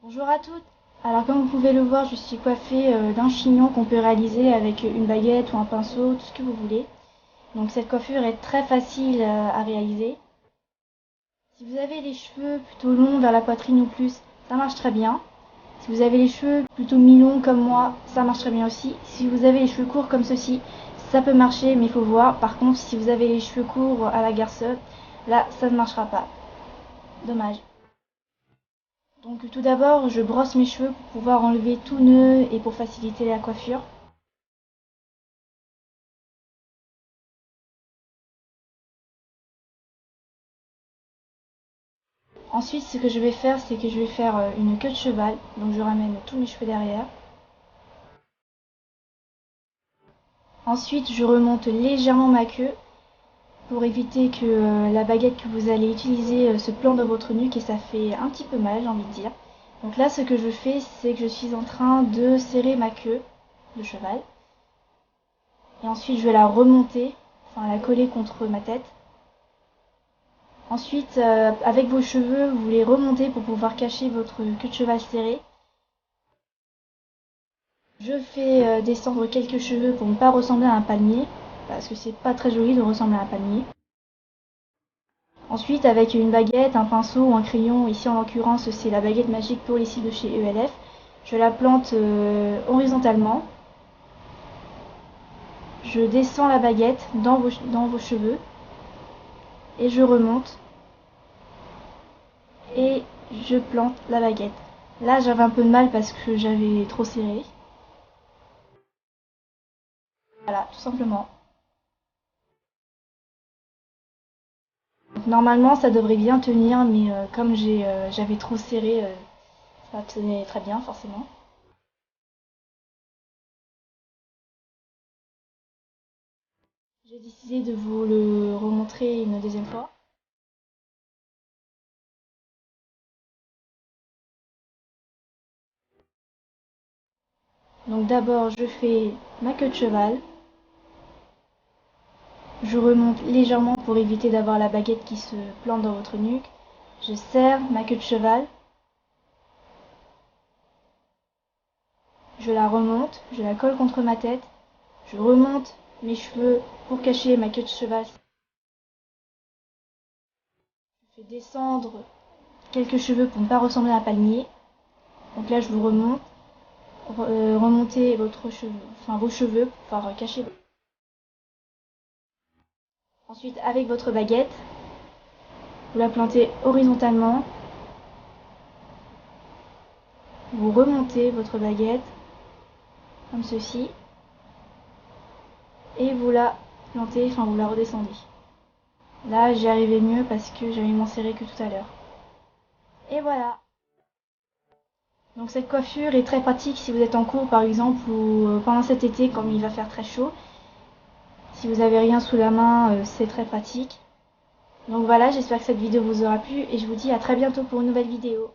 Bonjour à toutes. Alors comme vous pouvez le voir, je suis coiffée d'un chignon qu'on peut réaliser avec une baguette ou un pinceau, tout ce que vous voulez. Donc cette coiffure est très facile à réaliser. Si vous avez les cheveux plutôt longs vers la poitrine ou plus, ça marche très bien. Si vous avez les cheveux plutôt mi-longs comme moi, ça marche très bien aussi. Si vous avez les cheveux courts comme ceci, ça peut marcher, mais il faut voir. Par contre, si vous avez les cheveux courts à la garçonne, là, ça ne marchera pas. Dommage. Donc tout d'abord, je brosse mes cheveux pour pouvoir enlever tout nœud et pour faciliter la coiffure. Ensuite, ce que je vais faire, c'est que je vais faire une queue de cheval. Donc je ramène tous mes cheveux derrière. Ensuite, je remonte légèrement ma queue pour éviter que la baguette que vous allez utiliser se plante dans votre nuque et ça fait un petit peu mal, j'ai envie de dire. Donc là, ce que je fais, c'est que je suis en train de serrer ma queue de cheval. Et ensuite, je vais la remonter, enfin la coller contre ma tête. Ensuite, avec vos cheveux, vous les remontez pour pouvoir cacher votre queue de cheval serrée. Je fais descendre quelques cheveux pour ne pas ressembler à un palmier, parce que c'est pas très joli de ressembler à un palmier. Ensuite, avec une baguette, un pinceau ou un crayon, ici en l'occurrence c'est la baguette magique pour les cils de chez ELF, je la plante horizontalement. Je descends la baguette dans vos cheveux et je remonte et je plante la baguette. Là, j'avais un peu de mal parce que j'avais trop serré. Voilà, tout simplement. Donc, normalement, ça devrait bien tenir, mais comme j'avais trop serré, ça tenait très bien, forcément. J'ai décidé de vous le remontrer une deuxième fois. Donc d'abord, je fais ma queue de cheval. Je remonte légèrement pour éviter d'avoir la baguette qui se plante dans votre nuque. Je serre ma queue de cheval. Je la remonte, je la colle contre ma tête. Je remonte mes cheveux pour cacher ma queue de cheval. Je fais descendre quelques cheveux pour ne pas ressembler à un palmier. Donc là, je vous remonte. Remontez vos cheveux pour pouvoir cacher. Ensuite, avec votre baguette, vous la plantez horizontalement. Vous remontez votre baguette comme ceci et vous la plantez, enfin vous la redescendez. Là, j'y arrivais mieux parce que j'avais moins serré que tout à l'heure. Et voilà. Donc cette coiffure est très pratique si vous êtes en cours par exemple ou pendant cet été comme il va faire très chaud. Si vous avez rien sous la main, c'est très pratique. Donc voilà, j'espère que cette vidéo vous aura plu et je vous dis à très bientôt pour une nouvelle vidéo.